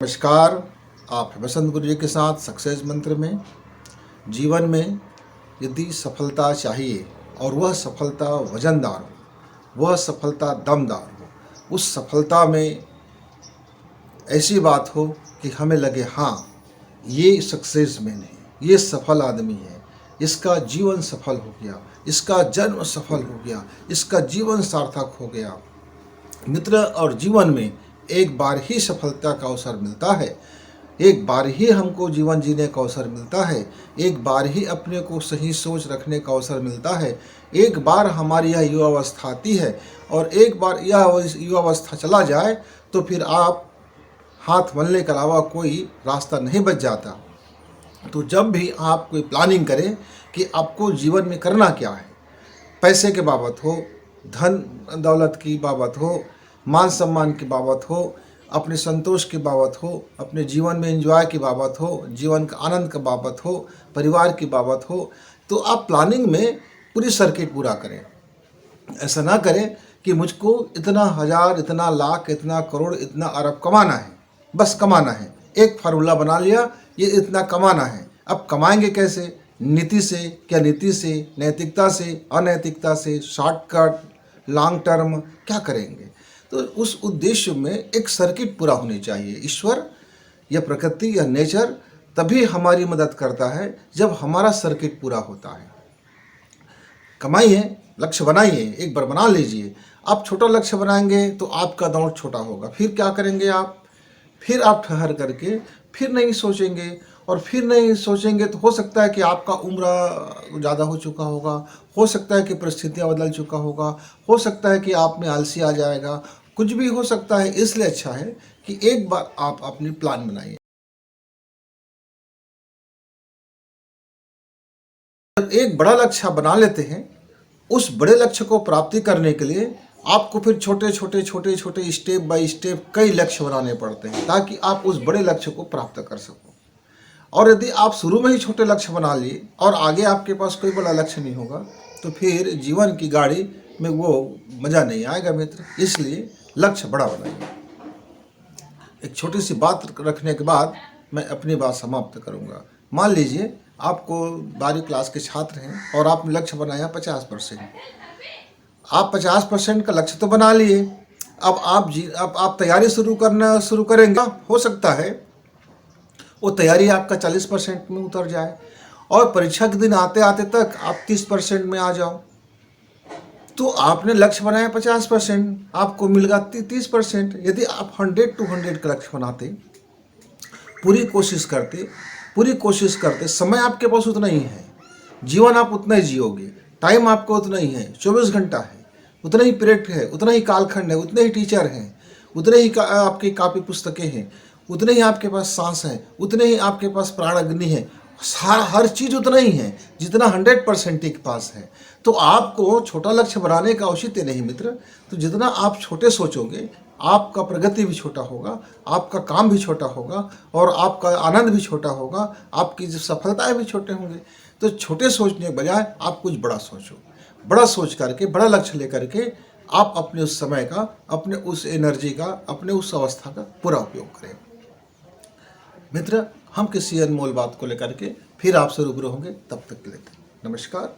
नमस्कार। आप हैं बसंत गुरु जी के साथ सक्सेस मंत्र में। जीवन में यदि सफलता चाहिए और वह सफलता वजनदार हो, वह सफलता दमदार हो, उस सफलता में ऐसी बात हो कि हमें लगे हाँ, ये सक्सेस मैन है, ये सफल आदमी है, इसका जीवन सफल हो गया, इसका जन्म सफल हो गया, इसका जीवन सार्थक हो गया। मित्र, और जीवन में एक बार ही सफलता का अवसर मिलता है, एक बार ही हमको जीवन जीने का अवसर मिलता है, एक बार ही अपने को सही सोच रखने का अवसर मिलता है, एक बार हमारी यह युवावस्था आती है और एक बार यह युवावस्था चला जाए तो फिर आप हाथ मलने के अलावा कोई रास्ता नहीं बच जाता। तो जब भी आप कोई प्लानिंग करें कि आपको जीवन में करना क्या है, पैसे के बाबत हो, धन दौलत की बाबत हो, मान सम्मान की बाबत हो, अपने संतोष की बाबत हो, अपने जीवन में एंजॉय की बाबत हो, जीवन का आनंद की बाबत हो, परिवार की बाबत हो, तो आप प्लानिंग में पूरी सर्किट पूरा करें। ऐसा ना करें कि मुझको इतना हज़ार, इतना लाख, इतना करोड़, इतना अरब कमाना है, बस कमाना है। एक फार्मूला बना लिया, ये इतना कमाना है। अब कमाएंगे कैसे? नीति से, क्या नीति से, नैतिकता से, अनैतिकता से, शॉर्टकट, लॉन्ग टर्म, क्या करेंगे? तो उस उद्देश्य में एक सर्किट पूरा होनी चाहिए। ईश्वर या प्रकृति या नेचर तभी हमारी मदद करता है जब हमारा सर्किट पूरा होता है। कमाइए, लक्ष्य बनाइए, एक बार बना लीजिए। आप छोटा लक्ष्य बनाएंगे तो आपका दौड़ छोटा होगा। फिर क्या करेंगे आप? फिर आप ठहर करके फिर नहीं सोचेंगे, और फिर नहीं सोचेंगे तो हो सकता है कि आपका उम्र ज़्यादा हो चुका होगा, हो सकता है कि परिस्थितियाँ बदल चुका होगा, हो सकता है कि आप में आलसी आ जाएगा, कुछ भी हो सकता है। इसलिए अच्छा है कि एक बार आप अपनी प्लान बनाइए। जब एक बड़ा लक्ष्य बना लेते हैं, उस बड़े लक्ष्य को प्राप्ति करने के लिए आपको फिर छोटे छोटे छोटे छोटे स्टेप बाय स्टेप कई लक्ष्य बनाने पड़ते हैं ताकि आप उस बड़े लक्ष्य को प्राप्त कर सको। और यदि आप शुरू में ही छोटे लक्ष्य बना लिए और आगे आपके पास कोई बड़ा लक्ष्य नहीं होगा तो फिर जीवन की गाड़ी में वो मज़ा नहीं आएगा मित्र। इसलिए लक्ष्य बड़ा बनाइए। एक छोटी सी बात रखने के बाद मैं अपनी बात समाप्त करूंगा। मान लीजिए आपको 12वीं क्लास के छात्र हैं और आपने लक्ष्य बनाया 50%। आप 50% का लक्ष्य तो बना लिए, अब आप तैयारी शुरू करेंगे। हो सकता है वो तैयारी आपका 40% में उतर जाए और परीक्षा के दिन आते आते तक आप 30% में आ जाओ। तो आपने लक्ष्य बनाया 50%, आपको मिल गया 30%। यदि आप 100 to 100 का लक्ष्य बनाते, पूरी कोशिश करते, समय आपके पास उतना ही है, जीवन आप उतना ही जियोगे, टाइम आपको उतना ही है, 24 घंटा है, उतना ही पीरियड है, उतना ही कालखंड है, उतने ही टीचर हैं, उतने ही आपकी कापी पुस्तकें हैं, उतने ही आपके पास सांस है, उतने ही आपके पास प्राण अग्नि है, हर चीज़ उतना ही है जितना 100% के पास है। तो आपको छोटा लक्ष्य बनाने का औचित्य नहीं मित्र। तो जितना आप छोटे सोचोगे, आपका प्रगति भी छोटा होगा, आपका काम भी छोटा होगा और आपका आनंद भी छोटा होगा, आपकी जो सफलताएं भी छोटे होंगे। तो छोटे सोचने के बजाय आप कुछ बड़ा सोचो। बड़ा सोच करके, बड़ा लक्ष्य लेकर के आप अपने उस समय का, अपने उस एनर्जी का, अपने उस अवस्था का पूरा उपयोग करें। मित्र, हम किसी अनमोल बात को लेकर के फिर आपसे रूबरू होंगे। तब तक के लिए नमस्कार।